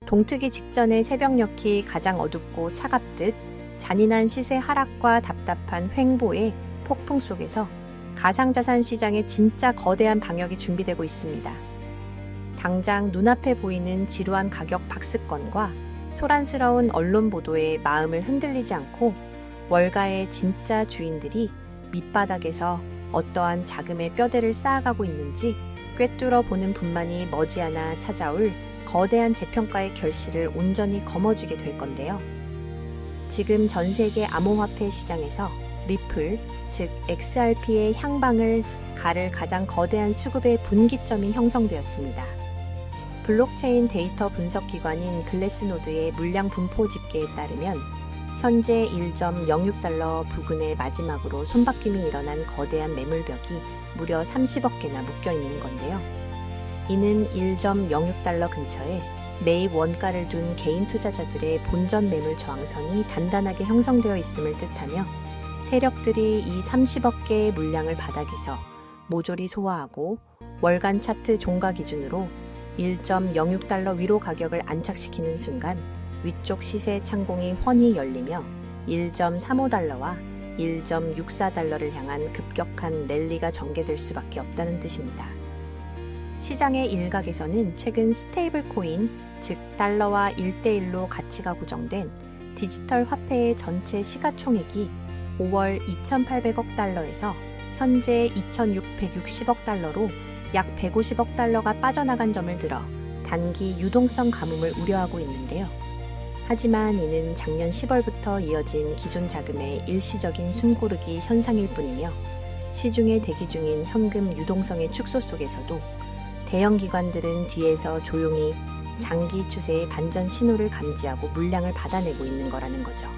동트기 직전의 새벽녘이 가장 어둡고 차갑듯 잔인한 시세 하락과 답답한 횡보의 폭풍 속에서 가상자산 시장에 진짜 거대한 방역이 준비되고 있습니다. 당장 눈앞에 보이는 지루한 가격 박스권과 소란스러운 언론 보도에 마음을 흔들리지 않고 월가의 진짜 주인들이 밑바닥에서 어떠한 자금의 뼈대를 쌓아가고 있는지 꿰뚫어 보는 분만이 머지않아 찾아올 거대한 재평가의 결실을 온전히 거머쥐게 될 건데요. 지금 전 세계 암호화폐 시장에서 리플, 즉 XRP의 향방을 가를 가장 거대한 수급의 분기점이 형성되었습니다. 블록체인 데이터 분석 기관인 글래스노드의 물량 분포 집계에 따르면 현재 1.06달러 부근의 마지막으로 손바뀜이 일어난 거대한 매물벽이 무려 30억 개나 묶여 있는 건데요. 이는 1.06달러 근처에 매입 원가를 둔 개인 투자자들의 본전 매물 저항선이 단단하게 형성되어 있음을 뜻하며 세력들이 이 30억 개의 물량을 바닥에서 모조리 소화하고 월간 차트 종가 기준으로 1.06달러 위로 가격을 안착시키는 순간 위쪽 시세 창공이 훤히 열리며 1.35달러와 1.64달러를 향한 급격한 랠리가 전개될 수밖에 없다는 뜻입니다. 시장의 일각에서는 최근 스테이블 코인, 즉 달러와 1대1로 가치가 고정된 디지털 화폐의 전체 시가총액이 5월 2,800억 달러에서 현재 2,660억 달러로 약 150억 달러가 빠져나간 점을 들어 단기 유동성 가뭄을 우려하고 있는데요. 하지만 이는 작년 10월부터 이어진 기존 자금의 일시적인 숨고르기 현상일 뿐이며 시중에 대기 중인 현금 유동성의 축소 속에서도 대형 기관들은 뒤에서 조용히 장기 추세의 반전 신호를 감지하고 물량을 받아내고 있는 거라는 거죠.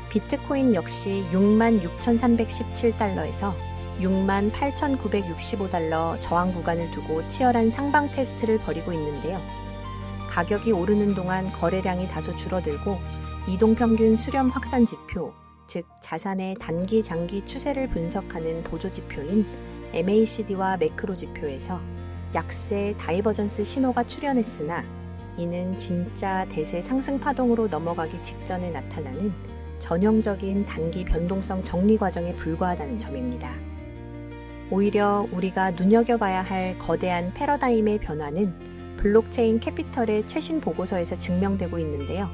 비트코인 역시 66,317달러에서 68,965달러 저항 구간을 두고 치열한 상방 테스트를 벌이고 있는데요. 가격이 오르는 동안 거래량이 다소 줄어들고 이동평균 수렴 확산 지표, 즉 자산의 단기 장기 추세를 분석하는 보조 지표인 MACD와 매크로 지표에서 약세 다이버전스 신호가 출현했으나 이는 진짜 대세 상승 파동으로 넘어가기 직전에 나타나는 전형적인 단기 변동성 정리 과정에 불과하다는 점입니다. 오히려 우리가 눈여겨봐야 할 거대한 패러다임의 변화는 블록체인 캐피털의 최신 보고서에서 증명되고 있는데요.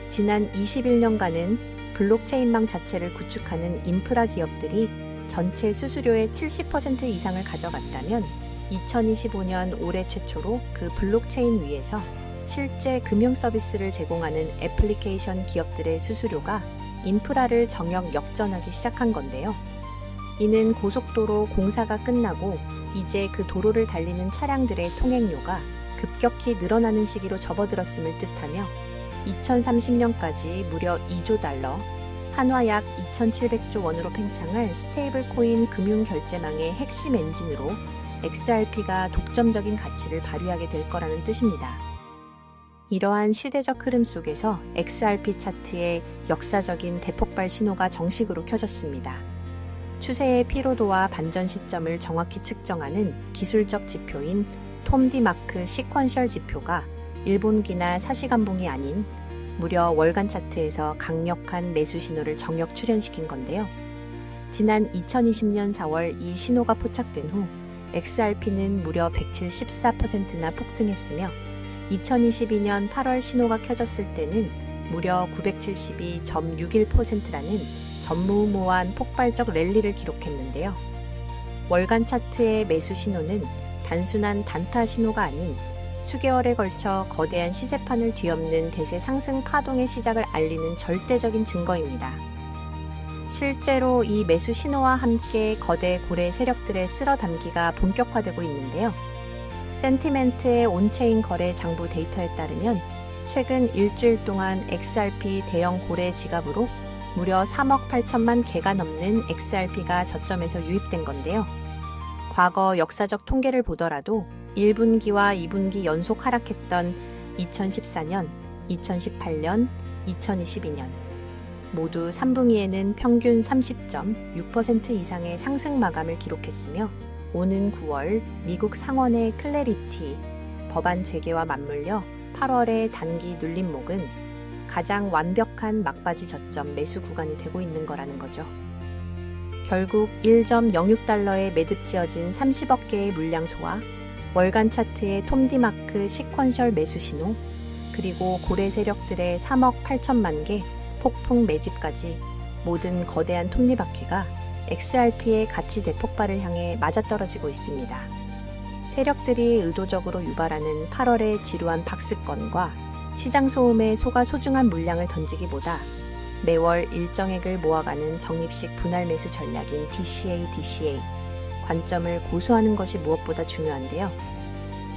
지난 21년간은 블록체인망 자체를 구축하는 인프라 기업들이 전체 수수료의 70% 이상을 가져갔다면 2025년 올해 최초로 그 블록체인 위에서 실제 금융 서비스를 제공하는 애플리케이션 기업들의 수수료가 인프라를 정역 역전하기 시작한 건데요. 이는 고속도로 공사가 끝나고 이제 그 도로를 달리는 차량들의 통행료가 급격히 늘어나는 시기로 접어들었음을 뜻하며 2030년까지 무려 2조 달러, 한화 약 2,700조 원으로 팽창할 스테이블 코인 금융 결제망의 핵심 엔진으로 XRP가 독점적인 가치를 발휘하게 될 거라는 뜻입니다. 이러한 시대적 흐름 속에서 XRP 차트의 역사적인 대폭발 신호가 정식으로 켜졌습니다. 추세의 피로도와 반전 시점을 정확히 측정하는 기술적 지표인 톰디마크 시퀀셜 지표가 일본기나 사시간봉이 아닌 무려 월간 차트에서 강력한 매수 신호를 정역 출현시킨 건데요. 지난 2020년 4월 이 신호가 포착된 후 XRP는 무려 174%나 폭등했으며 2022년 8월 신호가 켜졌을 때는 무려 972.61%라는 전무후무한 폭발적 랠리를 기록했는데요. 월간 차트의 매수 신호는 단순한 단타 신호가 아닌 수개월에 걸쳐 거대한 시세판을 뒤엎는 대세 상승 파동의 시작을 알리는 절대적인 증거입니다. 실제로 이 매수 신호와 함께 거대 고래 세력들의 쓸어담기가 본격화되고 있는데요. 센티멘트의 온체인 거래 장부 데이터에 따르면 최근 일주일 동안 XRP 대형 고래 지갑으로 무려 3억 8천만 개가 넘는 XRP가 저점에서 유입된 건데요. 과거 역사적 통계를 보더라도 1분기와 2분기 연속 하락했던 2014년, 2018년, 2022년 모두 3분기에는 평균 30.6% 이상의 상승 마감을 기록했으며 오는 9월 미국 상원의 클래리티 법안 재개와 맞물려 8월의 단기 눌림목은 가장 완벽한 막바지 저점 매수 구간이 되고 있는 거라는 거죠. 결국 1.06달러에 매듭지어진 30억 개의 물량 소화, 월간 차트의 톰디마크 시퀀셜 매수 신호, 그리고 고래 세력들의 3억 8천만 개 폭풍 매집까지 모든 거대한 톱니바퀴가 XRP의 가치 대폭발을 향해 맞아떨어지고 있습니다. 세력들이 의도적으로 유발하는 8월의 지루한 박스권과 시장 소음에 속아 소중한 물량을 던지기보다 매월 일정액을 모아가는 적립식 분할 매수 전략인 DCA 관점을 고수하는 것이 무엇보다 중요한데요.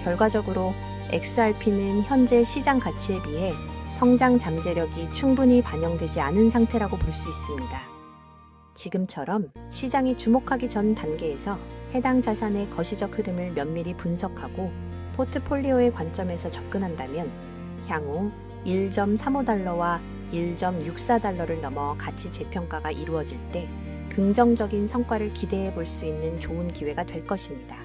결과적으로 XRP는 현재 시장 가치에 비해 성장 잠재력이 충분히 반영되지 않은 상태라고 볼 수 있습니다. 지금처럼 시장이 주목하기 전 단계에서 해당 자산의 거시적 흐름을 면밀히 분석하고 포트폴리오의 관점에서 접근한다면 향후 1.35달러와 1.64달러를 넘어 가치 재평가가 이루어질 때 긍정적인 성과를 기대해 볼 수 있는 좋은 기회가 될 것입니다.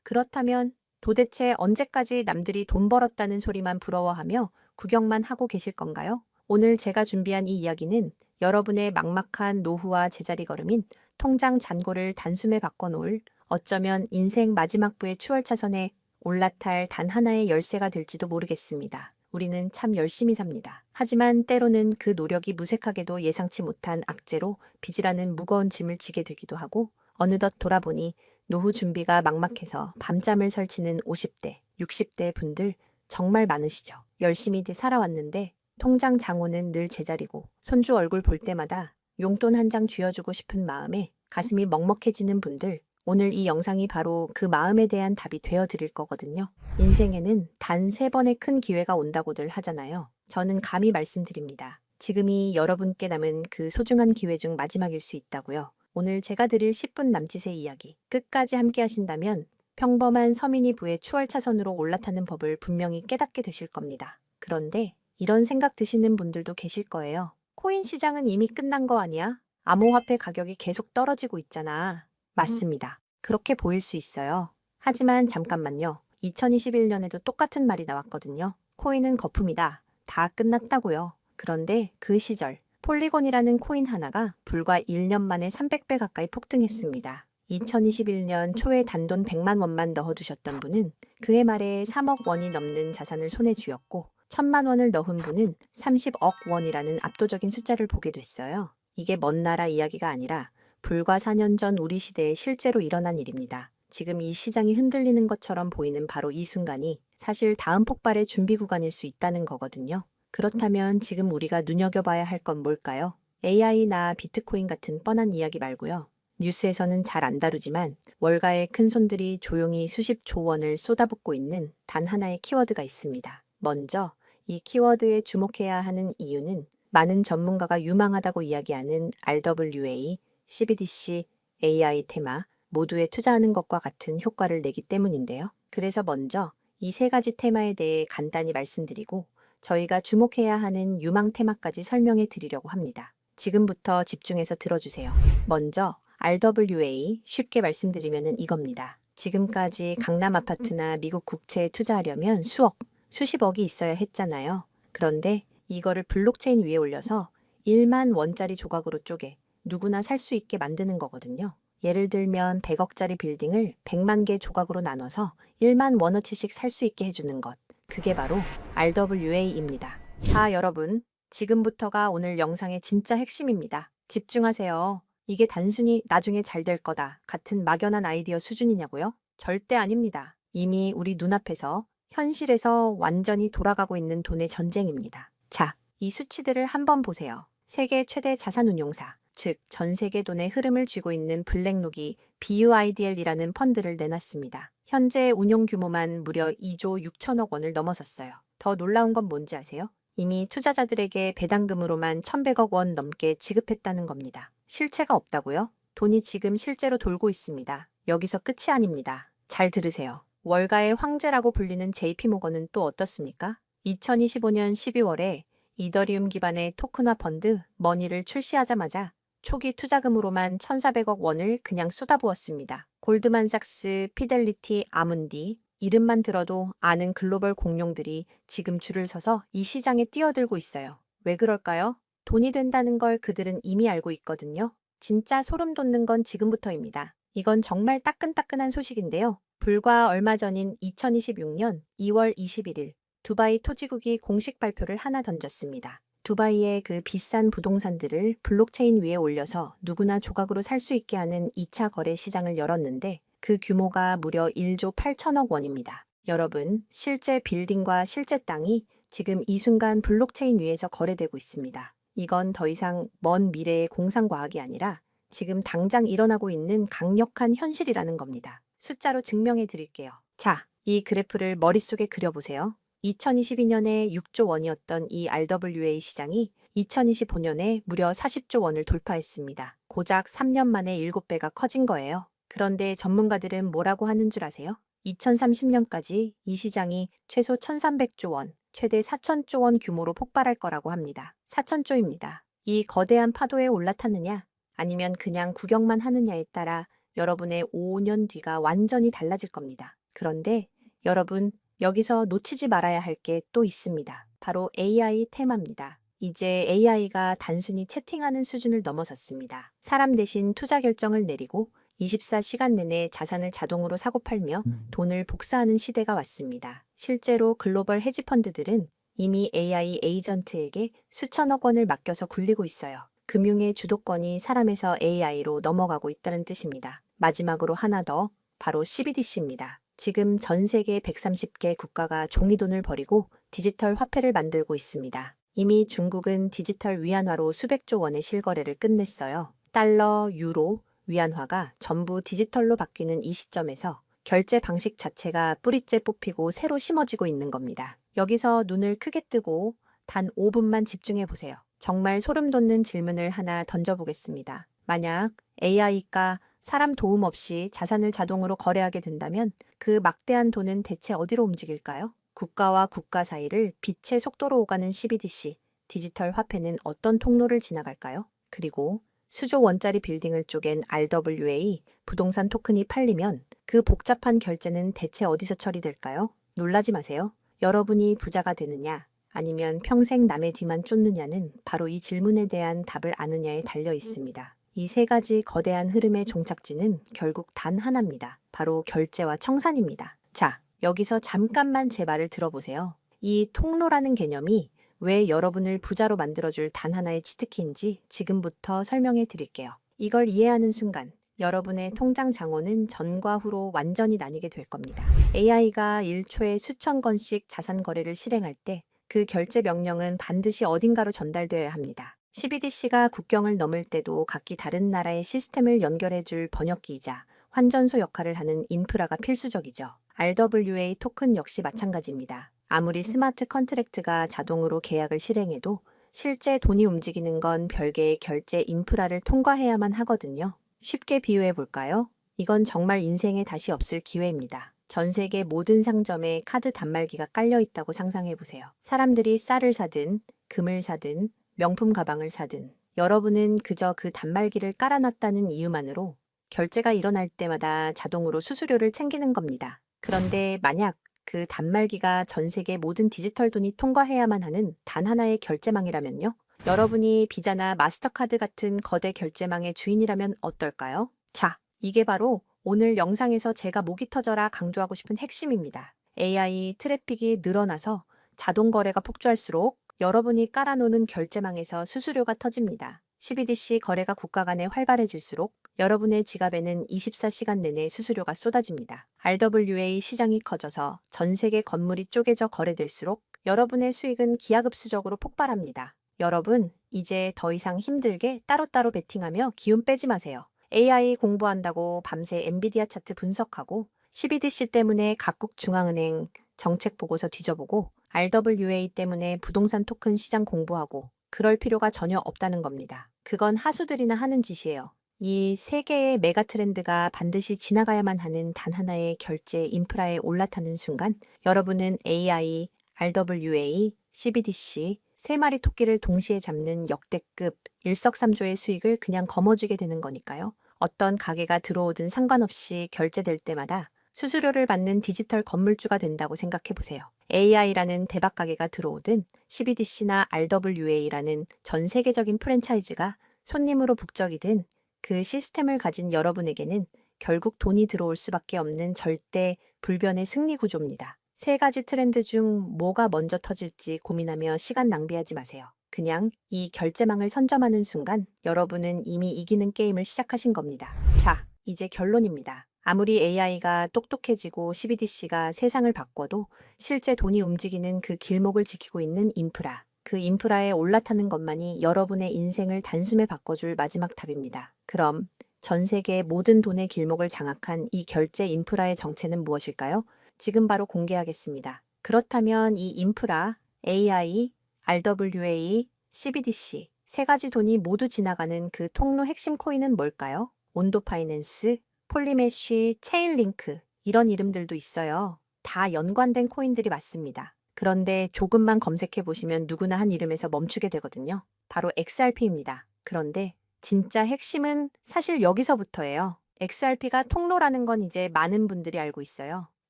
그렇다면 도대체 언제까지 남들이 돈 벌었다는 소리만 부러워하며 구경만 하고 계실 건가요? 오늘 제가 준비한 이 이야기는 여러분의 막막한 노후와 제자리 걸음인 통장 잔고를 단숨에 바꿔놓을 어쩌면 인생 마지막부의 추월차선에 올라탈 단 하나의 열쇠가 될지도 모르겠습니다. 우리는 참 열심히 삽니다. 하지만 때로는 그 노력이 무색하게도 예상치 못한 악재로 빚이라는 무거운 짐을 지게 되기도 하고 어느덧 돌아보니 노후 준비가 막막해서 밤잠을 설치는 50대, 60대 분들 정말 많으시죠. 열심히 살아왔는데 통장 잔고는 늘 제자리고 손주 얼굴 볼 때마다 용돈 한 장 쥐어주고 싶은 마음에 가슴이 먹먹해지는 분들, 오늘 이 영상이 바로 그 마음에 대한 답이 되어드릴 거거든요. 인생에는 단 3번의 큰 기회가 온다고들 하잖아요. 저는 감히 말씀드립니다. 지금이 여러분께 남은 그 소중한 기회 중 마지막일 수 있다고요. 오늘 제가 드릴 10분 남짓의 이야기 끝까지 함께 하신다면 평범한 서민이 부의 추월차선으로 올라타는 법을 분명히 깨닫게 되실 겁니다. 그런데 이런 생각 드시는 분들도 계실 거예요. 코인 시장은 이미 끝난 거 아니야? 암호화폐 가격이 계속 떨어지고 있잖아. 맞습니다. 그렇게 보일 수 있어요. 하지만 잠깐만요. 2021년에도 똑같은 말이 나왔거든요. 코인은 거품이다. 다 끝났다고요. 그런데 그 시절 폴리곤이라는 코인 하나가 불과 1년 만에 300배 가까이 폭등했습니다. 2021년 초에 단돈 100만 원만 넣어두셨던 분은 그해 말에 3억 원이 넘는 자산을 손에 쥐었고 1000만 원을 넣은 분은 30억 원이라는 압도적인 숫자를 보게 됐어요. 이게 먼 나라 이야기가 아니라 불과 4년 전 우리 시대에 실제로 일어난 일입니다. 지금 이 시장이 흔들리는 것처럼 보이는 바로 이 순간이 사실 다음 폭발의 준비 구간일 수 있다는 거거든요. 그렇다면 지금 우리가 눈여겨봐야 할 건 뭘까요? AI나 비트코인 같은 뻔한 이야기 말고요. 뉴스에서는 잘 안 다루지만 월가의 큰 손들이 조용히 수십조 원을 쏟아붓고 있는 단 하나의 키워드가 있습니다. 먼저 이 키워드에 주목해야 하는 이유는 많은 전문가가 유망하다고 이야기하는 RWA, CBDC, AI 테마 모두에 투자하는 것과 같은 효과를 내기 때문인데요. 그래서 먼저 이 3가지 테마에 대해 간단히 말씀드리고 저희가 주목해야 하는 유망 테마까지 설명해 드리려고 합니다. 지금부터 집중해서 들어주세요. 먼저 RWA 쉽게 말씀드리면 이겁니다. 지금까지 강남 아파트나 미국 국채에 투자하려면 수억, 수십억이 있어야 했잖아요. 그런데 이거를 블록체인 위에 올려서 1만 원짜리 조각으로 쪼개 누구나 살 수 있게 만드는 거거든요. 예를 들면 100억짜리 빌딩을 100만 개 조각으로 나눠서 1만 원어치씩 살 수 있게 해주는 것. 그게 바로 RWA입니다. 자, 여러분. 지금부터가 오늘 영상의 진짜 핵심입니다. 집중하세요. 이게 단순히 나중에 잘 될 거다 같은 막연한 아이디어 수준이냐고요? 절대 아닙니다. 이미 우리 눈앞에서 현실에서 완전히 돌아가고 있는 돈의 전쟁입니다. 자, 이 수치들을 한번 보세요. 세계 최대 자산운용사, 즉 전 세계 돈의 흐름을 쥐고 있는 블랙록이 BUIDL이라는 펀드를 내놨습니다. 현재 운용 규모만 무려 2조 6천억 원을 넘어섰어요. 더 놀라운 건 뭔지 아세요? 이미 투자자들에게 배당금으로만 1,100억 원 넘게 지급했다는 겁니다. 실체가 없다고요? 돈이 지금 실제로 돌고 있습니다. 여기서 끝이 아닙니다. 잘 들으세요. 월가의 황제라고 불리는 JP모건은 또 어떻습니까? 2025년 12월에 이더리움 기반의 토큰화 펀드 머니를 출시하자마자 초기 투자금으로만 1,400억 원을 그냥 쏟아부었습니다. 골드만삭스, 피델리티, 아문디, 이름만 들어도 아는 글로벌 공룡들이 지금 줄을 서서 이 시장에 뛰어들고 있어요. 왜 그럴까요? 돈이 된다는 걸 그들은 이미 알고 있거든요. 진짜 소름 돋는 건 지금부터입니다. 이건 정말 따끈따끈한 소식인데요. 불과 얼마 전인 2026년 2월 21일 두바이 토지국이 공식 발표를 하나 던졌습니다. 두바이의 그 비싼 부동산들을 블록체인 위에 올려서 누구나 조각으로 살 수 있게 하는 2차 거래 시장을 열었는데 그 규모가 무려 1조 8천억 원입니다. 여러분, 실제 빌딩과 실제 땅이 지금 이 순간 블록체인 위에서 거래되고 있습니다. 이건 더 이상 먼 미래의 공상과학이 아니라 지금 당장 일어나고 있는 강력한 현실이라는 겁니다. 숫자로 증명해 드릴게요. 자, 이 그래프를 머릿속에 그려보세요. 2022년에 6조 원이었던 이 RWA 시장이 2025년에 무려 40조 원을 돌파했습니다. 고작 3년 만에 7배가 커진 거예요. 그런데 전문가들은 뭐라고 하는 줄 아세요? 2030년까지 이 시장이 최소 1,300조 원, 최대 4,000조 원 규모로 폭발할 거라고 합니다. 4,000조입니다. 이 거대한 파도에 올라탔느냐, 아니면 그냥 구경만 하느냐에 따라 여러분의 5년 뒤가 완전히 달라질 겁니다. 그런데 여러분, 여기서 놓치지 말아야 할 게 또 있습니다. 바로 AI 테마입니다. 이제 AI가 단순히 채팅하는 수준을 넘어섰습니다. 사람 대신 투자 결정을 내리고 24시간 내내 자산을 자동으로 사고팔며 돈을 복사하는 시대가 왔습니다. 실제로 글로벌 헤지펀드들은 이미 AI 에이전트에게 수천억 원을 맡겨서 굴리고 있어요. 금융의 주도권이 사람에서 AI로 넘어가고 있다는 뜻입니다. 마지막으로 하나 더, 바로 CBDC입니다. 지금 전 세계 130개 국가가 종이돈을 버리고 디지털 화폐를 만들고 있습니다. 이미 중국은 디지털 위안화로 수백조 원의 실거래를 끝냈어요. 달러, 유로, 위안화가 전부 디지털로 바뀌는 이 시점에서 결제 방식 자체가 뿌리째 뽑히고 새로 심어지고 있는 겁니다. 여기서 눈을 크게 뜨고 단 5분만 집중해 보세요. 정말 소름 돋는 질문을 하나 던져보겠습니다. 만약 AI가 사람 도움 없이 자산을 자동으로 거래하게 된다면 그 막대한 돈은 대체 어디로 움직일까요? 국가와 국가 사이를 빛의 속도로 오가는 CBDC, 디지털 화폐는 어떤 통로를 지나갈까요? 그리고 수조 원짜리 빌딩을 쪼갠 RWA, 부동산 토큰이 팔리면 그 복잡한 결제는 대체 어디서 처리될까요? 놀라지 마세요. 여러분이 부자가 되느냐, 아니면 평생 남의 뒤만 쫓느냐는 바로 이 질문에 대한 답을 아느냐에 달려 있습니다. 이 세 가지 거대한 흐름의 종착지는 결국 단 하나입니다. 바로 결제와 청산입니다. 자, 여기서 잠깐만 제 말을 들어보세요. 이 통로라는 개념이 왜 여러분을 부자로 만들어줄 단 하나의 치트키인지 지금부터 설명해 드릴게요. 이걸 이해하는 순간 여러분의 통장 장원은 전과 후로 완전히 나뉘게 될 겁니다. AI가 1초에 수천 건씩 자산 거래를 실행할 때 그 결제 명령은 반드시 어딘가로 전달되어야 합니다. CBDC가 국경을 넘을 때도 각기 다른 나라의 시스템을 연결해줄 번역기이자 환전소 역할을 하는 인프라가 필수적이죠. RWA 토큰 역시 마찬가지입니다. 아무리 스마트 컨트랙트가 자동으로 계약을 실행해도 실제 돈이 움직이는 건 별개의 결제 인프라를 통과해야만 하거든요. 쉽게 비유해 볼까요? 이건 정말 인생에 다시 없을 기회입니다. 전 세계 모든 상점에 카드 단말기가 깔려 있다고 상상해 보세요. 사람들이 쌀을 사든, 금을 사든, 명품 가방을 사든, 여러분은 그저 그 단말기를 깔아놨다는 이유만으로 결제가 일어날 때마다 자동으로 수수료를 챙기는 겁니다. 그런데 만약 그 단말기가 전 세계 모든 디지털 돈이 통과해야만 하는 단 하나의 결제망이라면요? 여러분이 비자나 마스터카드 같은 거대 결제망의 주인이라면 어떨까요? 자, 이게 바로 오늘 영상에서 제가 목이 터져라 강조하고 싶은 핵심입니다. AI 트래픽이 늘어나서 자동 거래가 폭주할수록 여러분이 깔아놓는 결제망에서 수수료가 터집니다. CBDC 거래가 국가 간에 활발해질수록 여러분의 지갑에는 24시간 내내 수수료가 쏟아집니다. RWA 시장이 커져서 전 세계 건물이 쪼개져 거래될수록 여러분의 수익은 기하급수적으로 폭발합니다. 여러분, 이제 더 이상 힘들게 따로따로 베팅하며 기운 빼지 마세요. AI 공부한다고 밤새 엔비디아 차트 분석하고 CBDC 때문에 각국 중앙은행 정책 보고서 뒤져보고 RWA 때문에 부동산 토큰 시장 공부하고 그럴 필요가 전혀 없다는 겁니다. 그건 하수들이나 하는 짓이에요. 이 세 개의 메가 트렌드가 반드시 지나가야만 하는 단 하나의 결제 인프라에 올라타는 순간 여러분은 AI, RWA, CBDC 세 마리 토끼를 동시에 잡는 역대급 일석삼조의 수익을 그냥 거머쥐게 되는 거니까요. 어떤 가게가 들어오든 상관없이 결제될 때마다 수수료를 받는 디지털 건물주가 된다고 생각해 보세요. AI라는 대박 가게가 들어오든 CBDC나 RWA라는 전 세계적인 프랜차이즈가 손님으로 북적이든 그 시스템을 가진 여러분에게는 결국 돈이 들어올 수밖에 없는 절대 불변의 승리 구조입니다. 세 가지 트렌드 중 뭐가 먼저 터질지 고민하며 시간 낭비하지 마세요. 그냥 이 결제망을 선점하는 순간 여러분은 이미 이기는 게임을 시작하신 겁니다. 자, 이제 결론입니다. 아무리 AI가 똑똑해지고 CBDC가 세상을 바꿔도 실제 돈이 움직이는 그 길목을 지키고 있는 인프라. 그 인프라에 올라타는 것만이 여러분의 인생을 단숨에 바꿔줄 마지막 탑입니다. 그럼 전 세계 모든 돈의 길목을 장악한 이 결제 인프라의 정체는 무엇일까요? 지금 바로 공개하겠습니다. 그렇다면 이 인프라, AI, RWA, CBDC 세 가지 돈이 모두 지나가는 그 통로 핵심 코인은 뭘까요? 온도 파이낸스, 폴리메쉬, 체인링크 이런 이름들도 있어요. 다 연관된 코인들이 맞습니다. 그런데 조금만 검색해 보시면 누구나 한 이름에서 멈추게 되거든요. 바로 XRP입니다. 그런데 진짜 핵심은 사실 여기서부터예요. XRP가 통로라는 건 이제 많은 분들이 알고 있어요.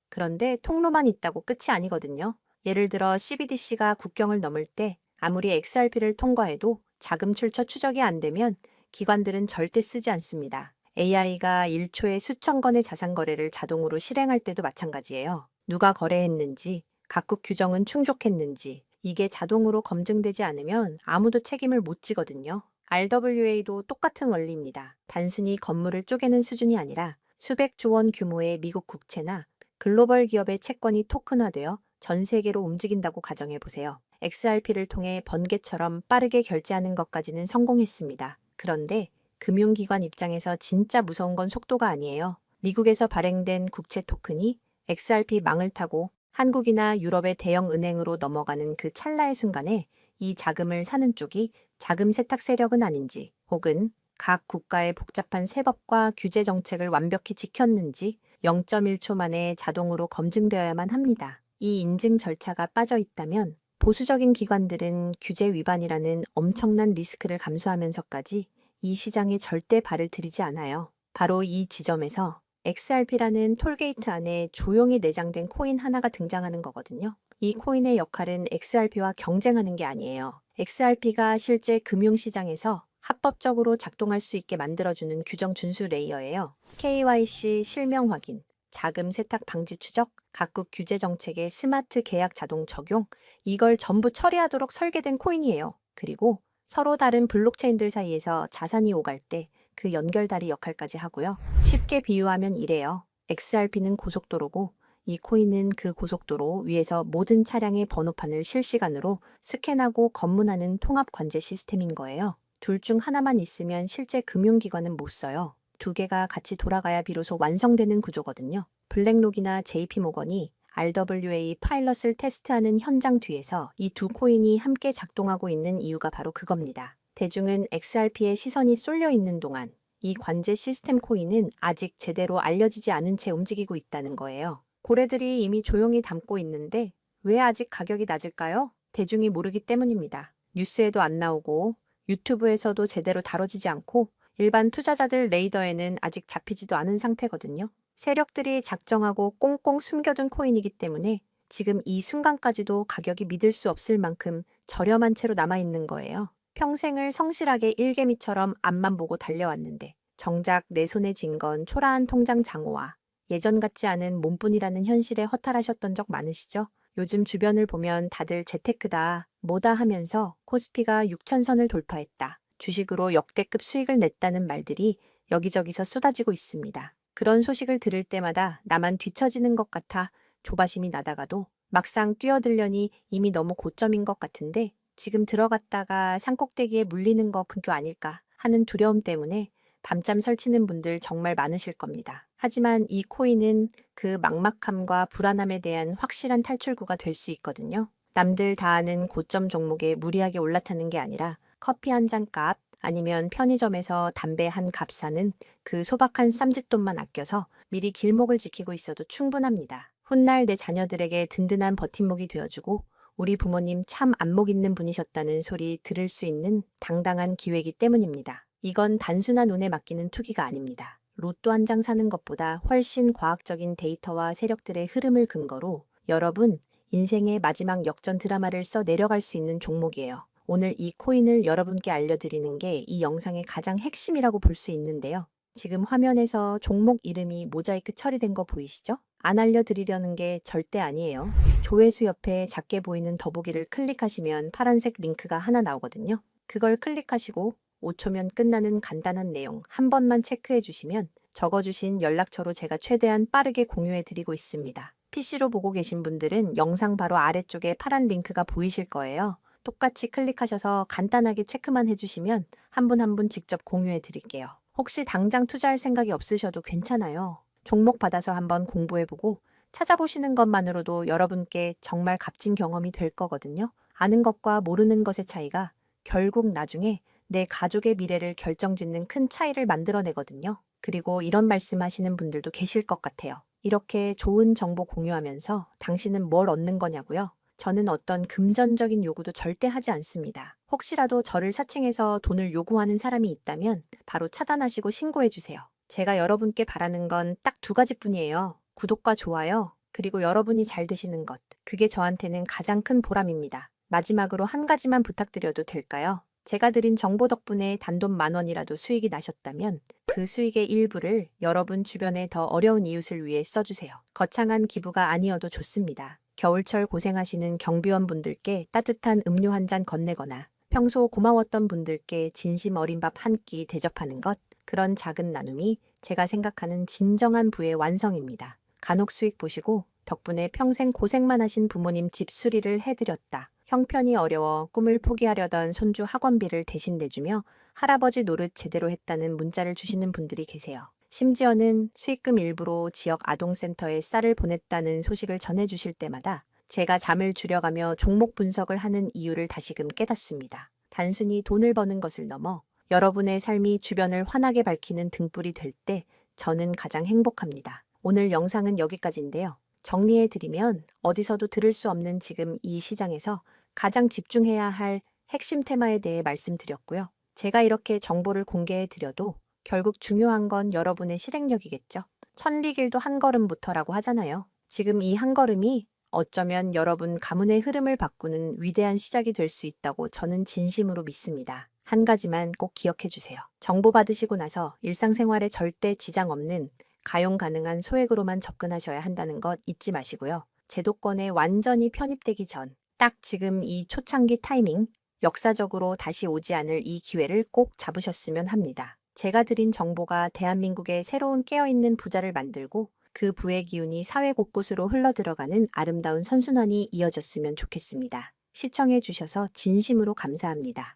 그런데 통로만 있다고 끝이 아니거든요. 예를 들어 CBDC가 국경을 넘을 때 아무리 XRP를 통과해도 자금 출처 추적이 안 되면 기관들은 절대 쓰지 않습니다. AI가 1초에 수천 건의 자산 거래를 자동으로 실행할 때도 마찬가지예요. 누가 거래했는지, 각국 규정은 충족했는지 이게 자동으로 검증되지 않으면 아무도 책임을 못 지거든요. RWA도 똑같은 원리입니다. 단순히 건물을 쪼개는 수준이 아니라 수백조 원 규모의 미국 국채나 글로벌 기업의 채권이 토큰화되어 전 세계로 움직인다고 가정해보세요. XRP를 통해 번개처럼 빠르게 결제하는 것까지는 성공했습니다. 그런데 금융기관 입장에서 진짜 무서운 건 속도가 아니에요. 미국에서 발행된 국채 토큰이 XRP 망을 타고 한국이나 유럽의 대형 은행으로 넘어가는 그 찰나의 순간에 이 자금을 사는 쪽이 자금 세탁 세력은 아닌지 혹은 각 국가의 복잡한 세법과 규제 정책을 완벽히 지켰는지 0.1초 만에 자동으로 검증되어야만 합니다. 이 인증 절차가 빠져 있다면 보수적인 기관들은 규제 위반이라는 엄청난 리스크를 감수하면서까지 이 시장에 절대 발을 들이지 않아요. 바로 이 지점에서 XRP라는 톨게이트 안에 조용히 내장된 코인 하나가 등장하는 거거든요. 이 코인의 역할은 XRP와 경쟁하는 게 아니에요. XRP가 실제 금융시장에서 합법적으로 작동할 수 있게 만들어주는 규정 준수 레이어예요. KYC 실명 확인, 자금 세탁 방지 추적, 각국 규제 정책의 스마트 계약 자동 적용, 이걸 전부 처리하도록 설계된 코인이에요. 그리고 서로 다른 블록체인들 사이에서 자산이 오갈 때 그 연결다리 역할까지 하고요. 쉽게 비유하면 이래요. XRP는 고속도로고 이 코인은 그 고속도로 위에서 모든 차량의 번호판을 실시간으로 스캔하고 검문하는 통합 관제 시스템인 거예요. 둘 중 하나만 있으면 실제 금융기관은 못 써요. 두 개가 같이 돌아가야 비로소 완성되는 구조거든요. 블랙록이나 JP모건이 RWA 파일럿을 테스트하는 현장 뒤에서 이 두 코인이 함께 작동하고 있는 이유가 바로 그겁니다. 대중은 XRP에 시선이 쏠려 있는 동안 이 관제 시스템 코인은 아직 제대로 알려지지 않은 채 움직이고 있다는 거예요. 고래들이 이미 조용히 담고 있는데 왜 아직 가격이 낮을까요? 대중이 모르기 때문입니다. 뉴스에도 안 나오고 유튜브에서도 제대로 다뤄지지 않고 일반 투자자들 레이더에는 아직 잡히지도 않은 상태거든요. 세력들이 작정하고 꽁꽁 숨겨둔 코인이기 때문에 지금 이 순간까지도 가격이 믿을 수 없을 만큼 저렴한 채로 남아있는 거예요. 평생을 성실하게 일개미처럼 앞만 보고 달려왔는데 정작 내 손에 쥔 건 초라한 통장 잔고와 예전 같지 않은 몸뿐이라는 현실에 허탈하셨던 적 많으시죠? 요즘 주변을 보면 다들 재테크다, 뭐다 하면서 코스피가 6,000선을 돌파했다, 주식으로 역대급 수익을 냈다는 말들이 여기저기서 쏟아지고 있습니다. 그런 소식을 들을 때마다 나만 뒤처지는 것 같아 조바심이 나다가도 막상 뛰어들려니 이미 너무 고점인 것 같은데 지금 들어갔다가 산꼭대기에 물리는 거 그거 아닐까 하는 두려움 때문에 밤잠 설치는 분들 정말 많으실 겁니다. 하지만 이 코인은 그 막막함과 불안함에 대한 확실한 탈출구가 될 수 있거든요. 남들 다 아는 고점 종목에 무리하게 올라타는 게 아니라 커피 한 잔 값 아니면 편의점에서 담배 한 값 사는 그 소박한 쌈짓돈만 아껴서 미리 길목을 지키고 있어도 충분합니다. 훗날 내 자녀들에게 든든한 버팀목이 되어주고 우리 부모님 참 안목 있는 분이셨다는 소리 들을 수 있는 당당한 기회이기 때문입니다. 이건 단순한 운에 맡기는 투기가 아닙니다. 로또 한 장 사는 것보다 훨씬 과학적인 데이터와 세력들의 흐름을 근거로 여러분 인생의 마지막 역전 드라마를 써 내려갈 수 있는 종목이에요. 오늘 이 코인을 여러분께 알려드리는 게 이 영상의 가장 핵심이라고 볼 수 있는데요. 지금 화면에서 종목 이름이 모자이크 처리된 거 보이시죠? 안 알려드리려는 게 절대 아니에요. 조회수 옆에 작게 보이는 더보기를 클릭하시면 파란색 링크가 하나 나오거든요. 그걸 클릭하시고 5초면 끝나는 간단한 내용 한 번만 체크해 주시면 적어주신 연락처로 제가 최대한 빠르게 공유해 드리고 있습니다. PC로 보고 계신 분들은 영상 바로 아래쪽에 파란 링크가 보이실 거예요. 똑같이 클릭하셔서 간단하게 체크만 해주시면 한 분 한 분 직접 공유해 드릴게요. 혹시 당장 투자할 생각이 없으셔도 괜찮아요. 종목 받아서 한번 공부해보고 찾아보시는 것만으로도 여러분께 정말 값진 경험이 될 거거든요. 아는 것과 모르는 것의 차이가 결국 나중에 내 가족의 미래를 결정짓는 큰 차이를 만들어내거든요. 그리고 이런 말씀하시는 분들도 계실 것 같아요. 이렇게 좋은 정보 공유하면서 당신은 뭘 얻는 거냐고요? 저는 어떤 금전적인 요구도 절대 하지 않습니다. 혹시라도 저를 사칭해서 돈을 요구하는 사람이 있다면 바로 차단하시고 신고해 주세요. 제가 여러분께 바라는 건 딱 두 가지뿐이에요. 구독과 좋아요, 그리고 여러분이 잘 되시는 것. 그게 저한테는 가장 큰 보람입니다. 마지막으로 한 가지만 부탁드려도 될까요? 제가 드린 정보 덕분에 단돈 10,000원이라도 수익이 나셨다면 그 수익의 일부를 여러분 주변에 더 어려운 이웃을 위해 써주세요. 거창한 기부가 아니어도 좋습니다. 겨울철 고생하시는 경비원분들께 따뜻한 음료 한 잔 건네거나 평소 고마웠던 분들께 진심 어린 밥 한 끼 대접하는 것, 그런 작은 나눔이 제가 생각하는 진정한 부의 완성입니다. 간혹 수익 보시고 덕분에 평생 고생만 하신 부모님 집 수리를 해드렸다. 형편이 어려워 꿈을 포기하려던 손주 학원비를 대신 내주며 할아버지 노릇 제대로 했다는 문자를 주시는 분들이 계세요. 심지어는 수익금 일부로 지역 아동센터에 쌀을 보냈다는 소식을 전해주실 때마다 제가 잠을 줄여가며 종목 분석을 하는 이유를 다시금 깨닫습니다. 단순히 돈을 버는 것을 넘어 여러분의 삶이 주변을 환하게 밝히는 등불이 될 때 저는 가장 행복합니다. 오늘 영상은 여기까지인데요. 정리해드리면 어디서도 들을 수 없는 지금 이 시장에서 가장 집중해야 할 핵심 테마에 대해 말씀드렸고요. 제가 이렇게 정보를 공개해드려도 결국 중요한 건 여러분의 실행력이겠죠. 천리길도 한 걸음부터라고 하잖아요. 지금 이 한 걸음이 어쩌면 여러분 가문의 흐름을 바꾸는 위대한 시작이 될 수 있다고 저는 진심으로 믿습니다. 한 가지만 꼭 기억해 주세요. 정보 받으시고 나서 일상생활에 절대 지장 없는 가용 가능한 소액으로만 접근하셔야 한다는 것 잊지 마시고요. 제도권에 완전히 편입되기 전, 딱 지금 이 초창기 타이밍, 역사적으로 다시 오지 않을 이 기회를 꼭 잡으셨으면 합니다. 제가 드린 정보가 대한민국의 새로운 깨어있는 부자를 만들고 그 부의 기운이 사회 곳곳으로 흘러들어가는 아름다운 선순환이 이어졌으면 좋겠습니다. 시청해 주셔서 진심으로 감사합니다.